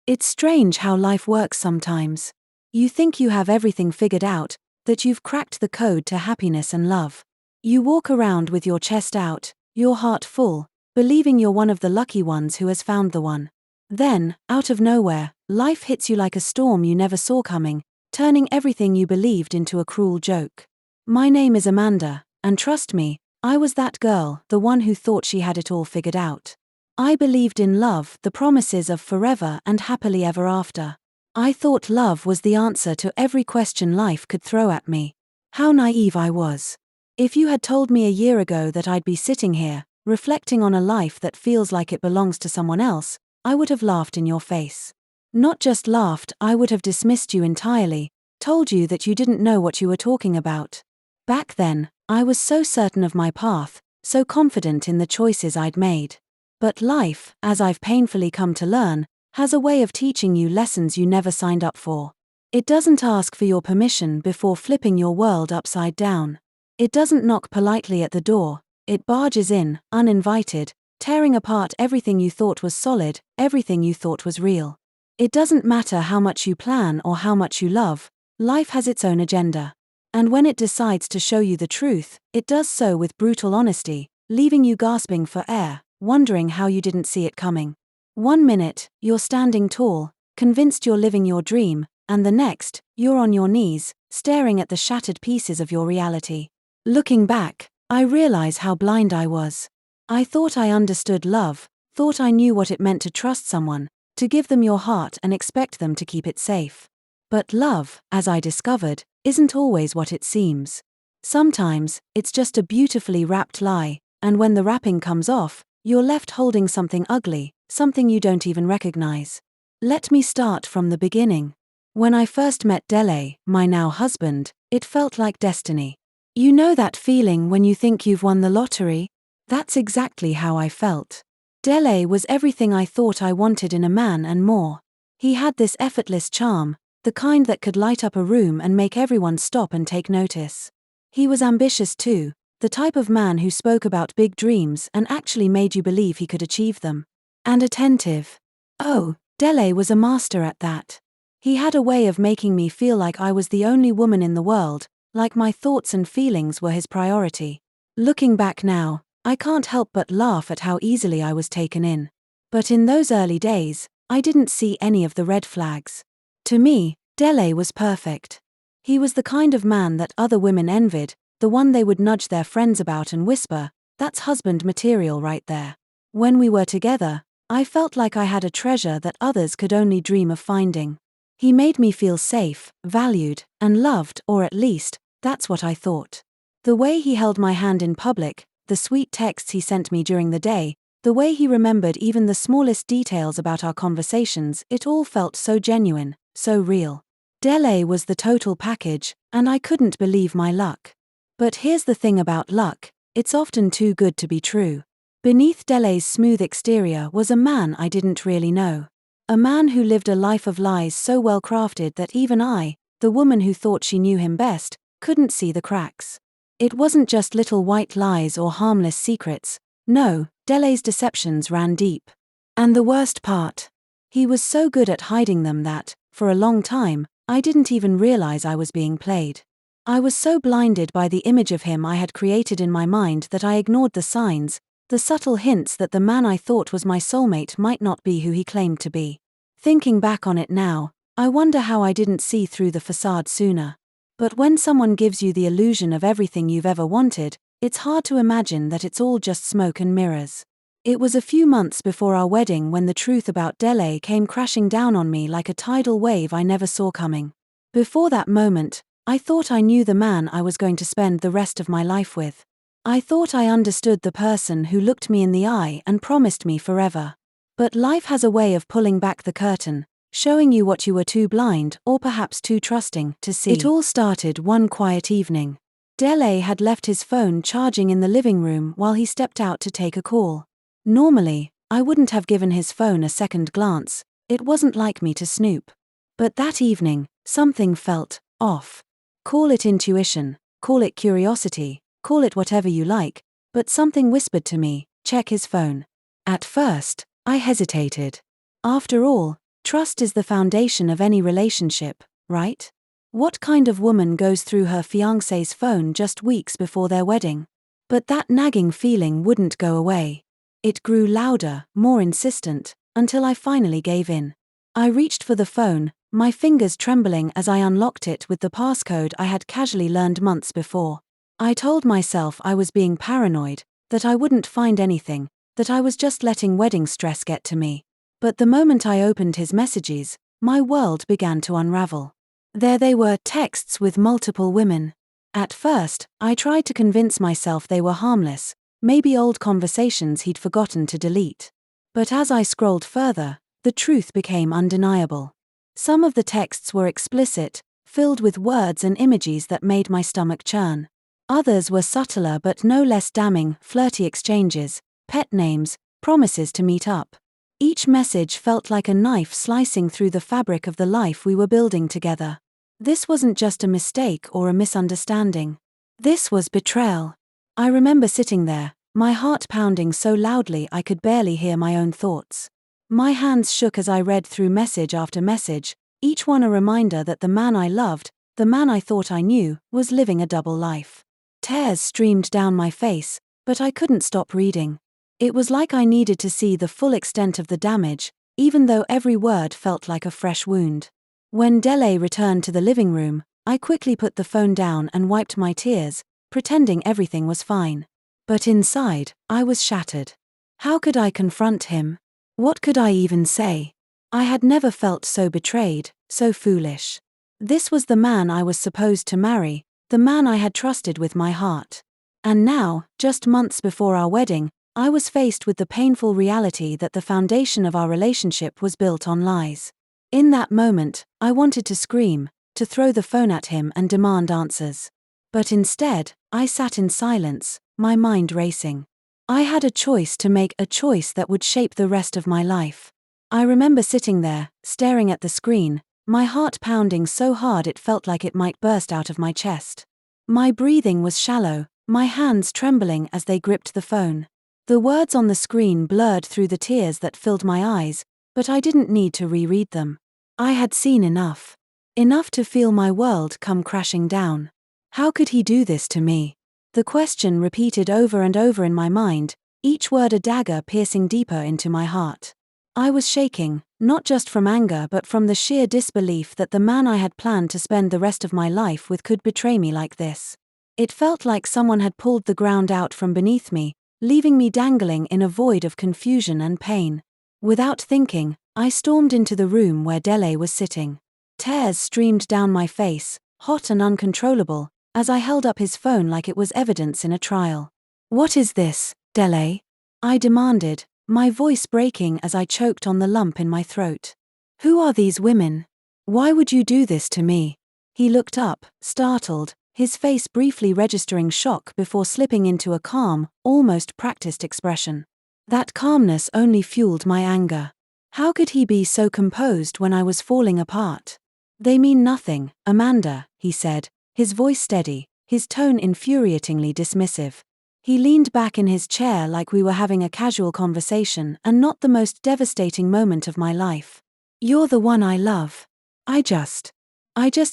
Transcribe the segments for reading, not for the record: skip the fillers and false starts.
It's strange how life works sometimes. You think you have everything figured out, that you've cracked the code to happiness and love. You walk around with your chest out, your heart full, believing you're one of the lucky ones who has found the one. Then, out of nowhere, life hits you like a storm you never saw coming, turning everything you believed into a cruel joke. My name is Amanda, and trust me, I was that girl, the one who thought she had it all figured out. I believed in love, the promises of forever and happily ever after. I thought love was the answer to every question life could throw at me. How naive I was. If you had told me a year ago that I'd be sitting here, reflecting on a life that feels like it belongs to someone else, I would have laughed in your face. Not just laughed, I would have dismissed you entirely, told you that you didn't know what you were talking about. Back then, I was so certain of my path, so confident in the choices I'd made. But life, as I've painfully come to learn, has a way of teaching you lessons you never signed up for. It doesn't ask for your permission before flipping your world upside down. It doesn't knock politely at the door, it barges in, uninvited, tearing apart everything you thought was solid, everything you thought was real. It doesn't matter how much you plan or how much you love, life has its own agenda. And when it decides to show you the truth, it does so with brutal honesty, leaving you gasping for air, wondering how you didn't see it coming. One minute, you're standing tall, convinced you're living your dream, and the next, you're on your knees, staring at the shattered pieces of your reality. Looking back, I realize how blind I was. I thought I understood love, thought I knew what it meant to trust someone, to give them your heart and expect them to keep it safe. But love, as I discovered, isn't always what it seems. Sometimes, it's just a beautifully wrapped lie, and when the wrapping comes off, you're left holding something ugly, something you don't even recognize. Let me start from the beginning. When I first met Dele, my now husband, it felt like destiny. You know that feeling when you think you've won the lottery? That's exactly how I felt. Dele was everything I thought I wanted in a man and more. He had this effortless charm, the kind that could light up a room and make everyone stop and take notice. He was ambitious too, the type of man who spoke about big dreams and actually made you believe he could achieve them. And attentive. Oh, Dele was a master at that. He had a way of making me feel like I was the only woman in the world, like my thoughts and feelings were his priority. Looking back now, I can't help but laugh at how easily I was taken in. But in those early days, I didn't see any of the red flags. To me, Dele was perfect. He was the kind of man that other women envied, the one they would nudge their friends about and whisper, "That's husband material right there." When we were together, I felt like I had a treasure that others could only dream of finding. He made me feel safe, valued, and loved, or at least, that's what I thought. The way he held my hand in public, the sweet texts he sent me during the day, the way he remembered even the smallest details about our conversations, it all felt so genuine, so real. Dele was the total package, and I couldn't believe my luck. But here's the thing about luck, it's often too good to be true. Beneath Dele's smooth exterior was a man I didn't really know. A man who lived a life of lies so well crafted that even I, the woman who thought she knew him best, couldn't see the cracks. It wasn't just little white lies or harmless secrets. No, Dele's deceptions ran deep. And the worst part? He was so good at hiding them that, for a long time, I didn't even realize I was being played. I was so blinded by the image of him I had created in my mind that I ignored the signs, the subtle hints that the man I thought was my soulmate might not be who he claimed to be. Thinking back on it now, I wonder how I didn't see through the facade sooner. But when someone gives you the illusion of everything you've ever wanted, it's hard to imagine that it's all just smoke and mirrors. It was a few months before our wedding when the truth about Dele came crashing down on me like a tidal wave I never saw coming. Before that moment, I thought I knew the man I was going to spend the rest of my life with. I thought I understood the person who looked me in the eye and promised me forever. But life has a way of pulling back the curtain, showing you what you were too blind, or perhaps too trusting, to see. It all started one quiet evening. Dele had left his phone charging in the living room while he stepped out to take a call. Normally, I wouldn't have given his phone a second glance, it wasn't like me to snoop. But that evening, something felt off. Call it intuition, call it curiosity, call it whatever you like, but something whispered to me, check his phone. At first, I hesitated. After all, Trust is the foundation of any relationship, right? What kind of woman goes through her fiancé's phone just weeks before their wedding? But that nagging feeling wouldn't go away. It grew louder, more insistent, until I finally gave in. I reached for the phone, my fingers trembling as I unlocked it with the passcode I had casually learned months before. I told myself I was being paranoid, that I wouldn't find anything, that I was just letting wedding stress get to me. But the moment I opened his messages, my world began to unravel. There they were, texts with multiple women. At first, I tried to convince myself they were harmless, maybe old conversations he'd forgotten to delete. But as I scrolled further, the truth became undeniable. Some of the texts were explicit, filled with words and images that made my stomach churn. Others were subtler but no less damning, flirty exchanges, pet names, promises to meet up. Each message felt like a knife slicing through the fabric of the life we were building together. This wasn't just a mistake or a misunderstanding. This was betrayal. I remember sitting there, my heart pounding so loudly I could barely hear my own thoughts. My hands shook as I read through message after message, each one a reminder that the man I loved, the man I thought I knew, was living a double life. Tears streamed down my face, but I couldn't stop reading. It was like I needed to see the full extent of the damage, even though every word felt like a fresh wound. When Dele returned to the living room, I quickly put the phone down and wiped my tears, pretending everything was fine. But inside, I was shattered. How could I confront him? What could I even say? I had never felt so betrayed, so foolish. This was the man I was supposed to marry, the man I had trusted with my heart. And now, just months before our wedding, I was faced with the painful reality that the foundation of our relationship was built on lies. In that moment, I wanted to scream, to throw the phone at him and demand answers. But instead, I sat in silence, my mind racing. I had a choice to make, a choice that would shape the rest of my life. I remember sitting there, staring at the screen, my heart pounding so hard it felt like it might burst out of my chest. My breathing was shallow, my hands trembling as they gripped the phone. The words on the screen blurred through the tears that filled my eyes, but I didn't need to reread them. I had seen enough. Enough to feel my world come crashing down. How could he do this to me? The question repeated over and over in my mind, each word a dagger piercing deeper into my heart. I was shaking, not just from anger but from the sheer disbelief that the man I had planned to spend the rest of my life with could betray me like this. It felt like someone had pulled the ground out from beneath me, leaving me dangling in a void of confusion and pain. Without thinking, I stormed into the room where Dele was sitting. Tears streamed down my face, hot and uncontrollable, as I held up his phone like it was evidence in a trial. "What is this, Dele?" I demanded, my voice breaking as I choked on the lump in my throat. "Who are these women? Why would you do this to me?" He looked up, startled, his face briefly registering shock before slipping into a calm, almost practiced expression. That calmness only fueled my anger. How could he be so composed when I was falling apart? "They mean nothing, Amanda," he said, his voice steady, his tone infuriatingly dismissive. He leaned back in his chair like we were having a casual conversation and not the most devastating moment of my life. "You're the one I love. I just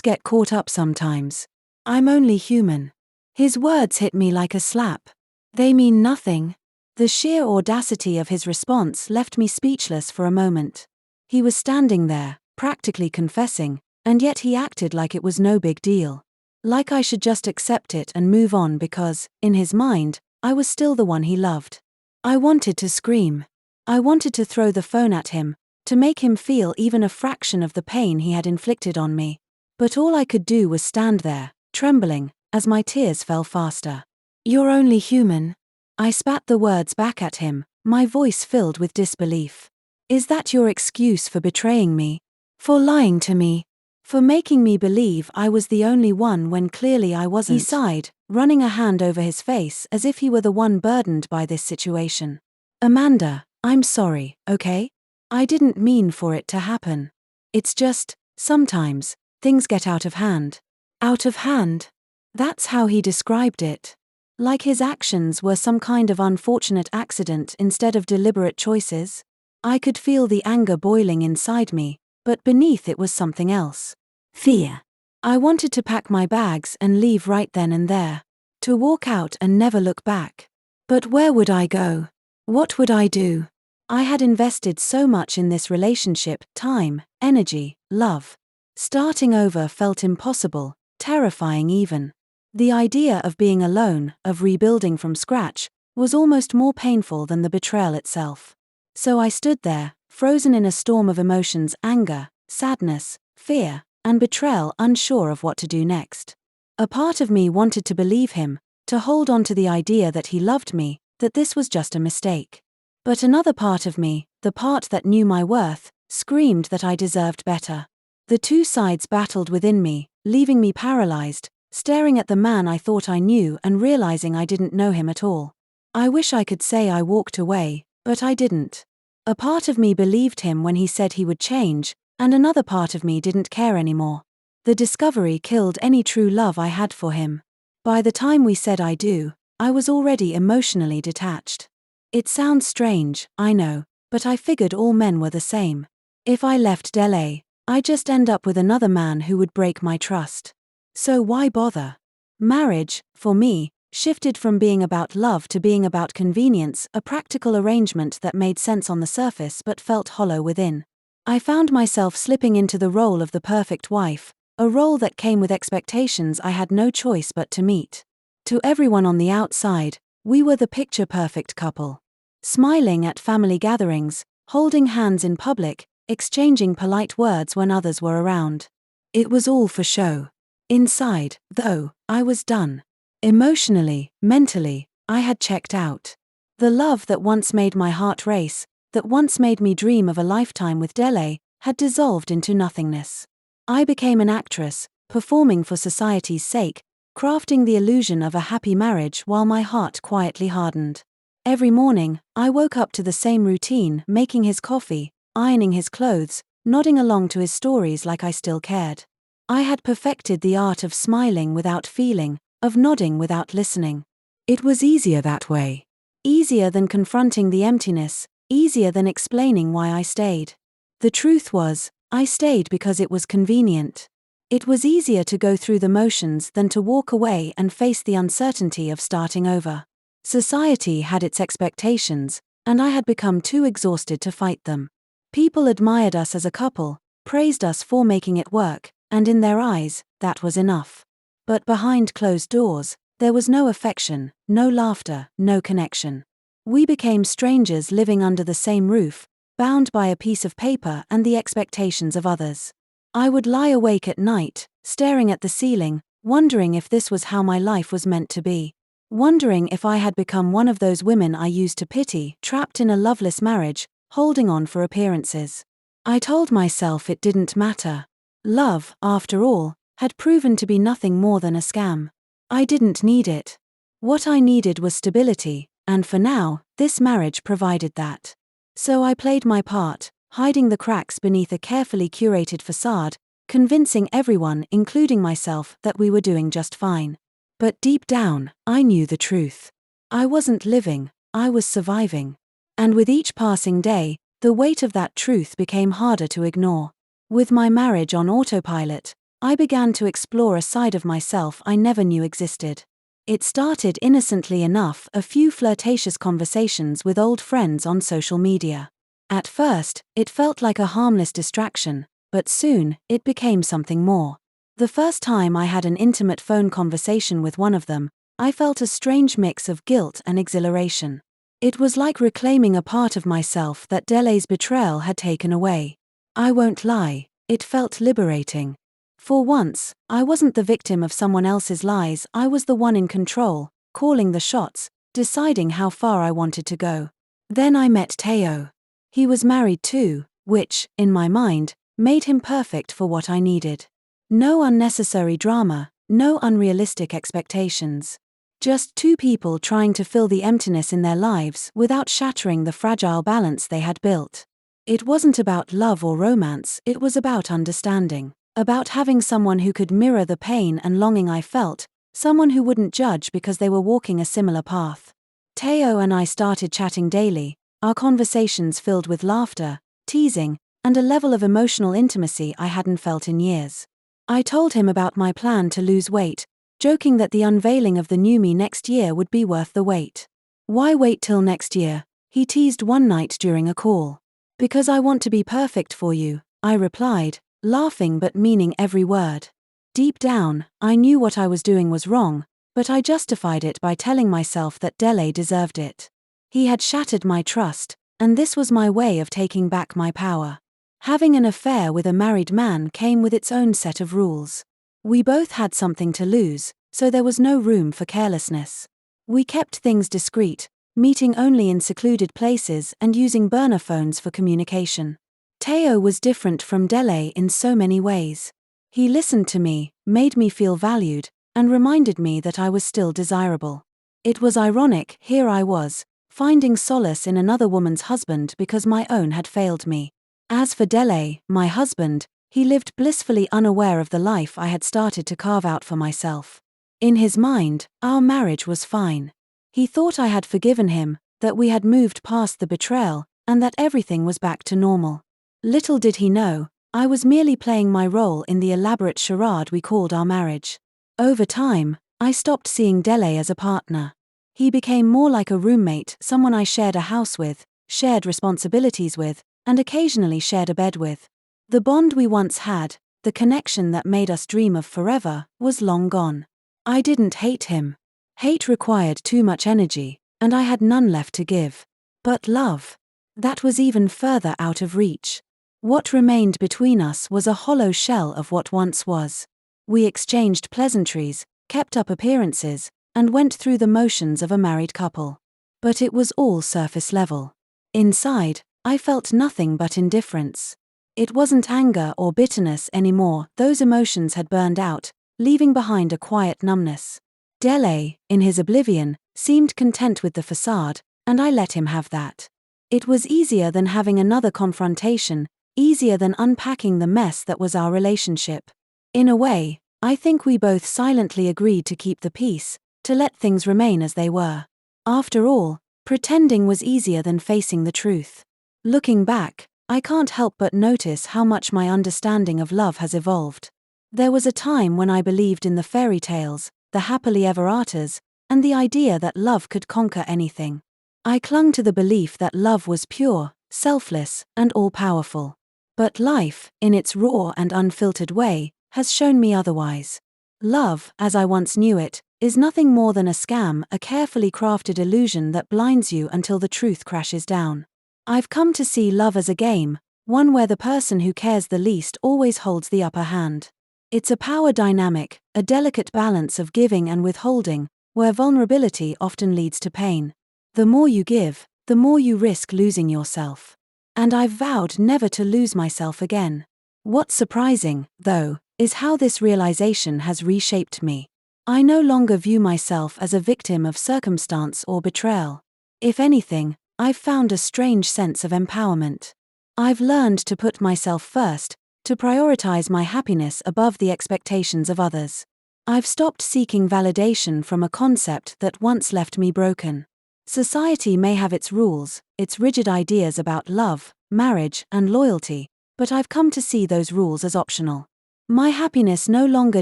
get caught up sometimes. I'm only human." His words hit me like a slap. "They mean nothing." The sheer audacity of his response left me speechless for a moment. He was standing there, practically confessing, and yet he acted like it was no big deal. Like I should just accept it and move on because, in his mind, I was still the one he loved. I wanted to scream. I wanted to throw the phone at him, to make him feel even a fraction of the pain he had inflicted on me. But all I could do was stand there, trembling, as my tears fell faster. "You're only human." I spat the words back at him, my voice filled with disbelief. "Is that your excuse for betraying me? For lying to me? For making me believe I was the only one when clearly I wasn't?" He sighed, running a hand over his face as if he were the one burdened by this situation. "Amanda, I'm sorry, okay? I didn't mean for it to happen. It's just, sometimes, things get out of hand." Out of hand? That's how he described it. Like his actions were some kind of unfortunate accident instead of deliberate choices. I could feel the anger boiling inside me, But beneath it was something else. Fear. I wanted to pack my bags and leave right then and there. To walk out and never look back. But where would I go? What would I do? I had invested so much in this relationship, time, energy, love. Starting over felt impossible, terrifying even. The idea of being alone, of rebuilding from scratch, was almost more painful than the betrayal itself. So I stood there, frozen in a storm of emotions: anger, sadness, fear, and betrayal, unsure of what to do next. A part of me wanted to believe him, to hold on to the idea that he loved me, that this was just a mistake. But another part of me, the part that knew my worth, screamed that I deserved better. The two sides battled within me, leaving me paralyzed, staring at the man I thought I knew and realizing I didn't know him at all. I wish I could say I walked away, but I didn't. A part of me believed him when he said he would change, and another part of me didn't care anymore. The discovery killed any true love I had for him. By the time we said I do, I was already emotionally detached. It sounds strange, I know, but I figured all men were the same. If I left Delay, I'd just end up with another man who would break my trust. So why bother? Marriage, for me, shifted from being about love to being about convenience, a practical arrangement that made sense on the surface but felt hollow within. I found myself slipping into the role of the perfect wife, a role that came with expectations I had no choice but to meet. To everyone on the outside, we were the picture-perfect couple. Smiling at family gatherings, holding hands in public, exchanging polite words when others were around. It was all for show. Inside, though, I was done. Emotionally, mentally, I had checked out. The love that once made my heart race, that once made me dream of a lifetime with Delay, had dissolved into nothingness. I became an actress, performing for society's sake, crafting the illusion of a happy marriage while my heart quietly hardened. Every morning, I woke up to the same routine: making his coffee, ironing his clothes, nodding along to his stories like I still cared. I had perfected the art of smiling without feeling, of nodding without listening. It was easier that way. Easier than confronting the emptiness, easier than explaining why I stayed. The truth was, I stayed because it was convenient. It was easier to go through the motions than to walk away and face the uncertainty of starting over. Society had its expectations, and I had become too exhausted to fight them. People admired us as a couple, praised us for making it work, and in their eyes, that was enough. But behind closed doors, there was no affection, no laughter, no connection. We became strangers living under the same roof, bound by a piece of paper and the expectations of others. I would lie awake at night, staring at the ceiling, wondering if this was how my life was meant to be. Wondering if I had become one of those women I used to pity, trapped in a loveless marriage, holding on for appearances. I told myself it didn't matter. Love, after all, had proven to be nothing more than a scam. I didn't need it. What I needed was stability, and for now, this marriage provided that. So I played my part, hiding the cracks beneath a carefully curated facade, convincing everyone, including myself, that we were doing just fine. But deep down, I knew the truth. I wasn't living, I was surviving. And with each passing day, the weight of that truth became harder to ignore. With my marriage on autopilot, I began to explore a side of myself I never knew existed. It started innocently enough: a few flirtatious conversations with old friends on social media. At first, it felt like a harmless distraction, but soon, it became something more. The first time I had an intimate phone conversation with one of them, I felt a strange mix of guilt and exhilaration. It was like reclaiming a part of myself that Delay's betrayal had taken away. I won't lie, it felt liberating. For once, I wasn't the victim of someone else's lies. I was the one in control, calling the shots, deciding how far I wanted to go. Then I met Teo. He was married too, which, in my mind, made him perfect for what I needed. No unnecessary drama, no unrealistic expectations. Just two people trying to fill the emptiness in their lives without shattering the fragile balance they had built. It wasn't about love or romance, it was about understanding. About having someone who could mirror the pain and longing I felt, someone who wouldn't judge because they were walking a similar path. Teo and I started chatting daily, our conversations filled with laughter, teasing, and a level of emotional intimacy I hadn't felt in years. I told him about my plan to lose weight, joking that the unveiling of the new me next year would be worth the wait. "Why wait till next year?" he teased one night during a call. "Because I want to be perfect for you," I replied, laughing but meaning every word. Deep down, I knew what I was doing was wrong, but I justified it by telling myself that Dele deserved it. He had shattered my trust, and this was my way of taking back my power. Having an affair with a married man came with its own set of rules. We both had something to lose, so there was no room for carelessness. We kept things discreet, meeting only in secluded places and using burner phones for communication. Teo was different from Dele in so many ways. He listened to me, made me feel valued, and reminded me that I was still desirable. It was ironic, here I was, finding solace in another woman's husband because my own had failed me. As for Dele, my husband, he lived blissfully unaware of the life I had started to carve out for myself. In his mind, our marriage was fine. He thought I had forgiven him, that we had moved past the betrayal, and that everything was back to normal. Little did he know, I was merely playing my role in the elaborate charade we called our marriage. Over time, I stopped seeing Dele as a partner. He became more like a roommate, someone I shared a house with, shared responsibilities with, and occasionally shared a bed with. The bond we once had, the connection that made us dream of forever, was long gone. I didn't hate him. Hate required too much energy, and I had none left to give. But love, that was even further out of reach. What remained between us was a hollow shell of what once was. We exchanged pleasantries, kept up appearances, and went through the motions of a married couple. But it was all surface level. Inside, I felt nothing but indifference. It wasn't anger or bitterness anymore, those emotions had burned out, leaving behind a quiet numbness. Dele, in his oblivion, seemed content with the facade, and I let him have that. It was easier than having another confrontation, easier than unpacking the mess that was our relationship. In a way, I think we both silently agreed to keep the peace, to let things remain as they were. After all, pretending was easier than facing the truth. Looking back, I can't help but notice how much my understanding of love has evolved. There was a time when I believed in the fairy tales, the happily ever afters, and the idea that love could conquer anything. I clung to the belief that love was pure, selfless, and all-powerful. But life, in its raw and unfiltered way, has shown me otherwise. Love, as I once knew it, is nothing more than a scam, a carefully crafted illusion that blinds you until the truth crashes down. I've come to see love as a game, one where the person who cares the least always holds the upper hand. It's a power dynamic, a delicate balance of giving and withholding, where vulnerability often leads to pain. The more you give, the more you risk losing yourself. And I've vowed never to lose myself again. What's surprising, though, is how this realization has reshaped me. I no longer view myself as a victim of circumstance or betrayal. If anything, I've found a strange sense of empowerment. I've learned to put myself first, to prioritize my happiness above the expectations of others. I've stopped seeking validation from a concept that once left me broken. Society may have its rules, its rigid ideas about love, marriage, and loyalty, but I've come to see those rules as optional. My happiness no longer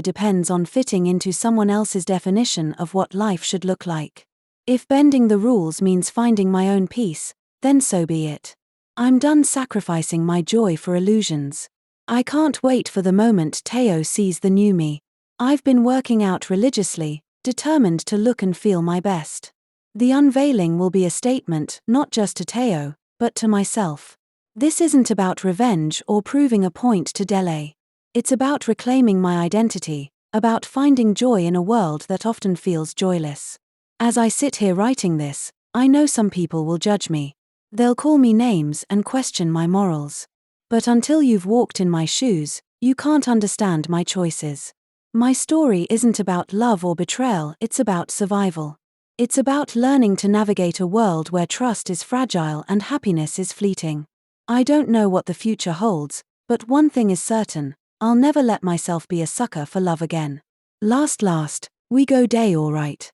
depends on fitting into someone else's definition of what life should look like. If bending the rules means finding my own peace, then so be it. I'm done sacrificing my joy for illusions. I can't wait for the moment Teo sees the new me. I've been working out religiously, determined to look and feel my best. The unveiling will be a statement not just to Teo, but to myself. This isn't about revenge or proving a point to Dele. It's about reclaiming my identity, about finding joy in a world that often feels joyless. As I sit here writing this, I know some people will judge me. They'll call me names and question my morals. But until you've walked in my shoes, you can't understand my choices. My story isn't about love or betrayal, it's about survival. It's about learning to navigate a world where trust is fragile and happiness is fleeting. I don't know what the future holds, but one thing is certain, I'll never let myself be a sucker for love again. Last, we go day all right.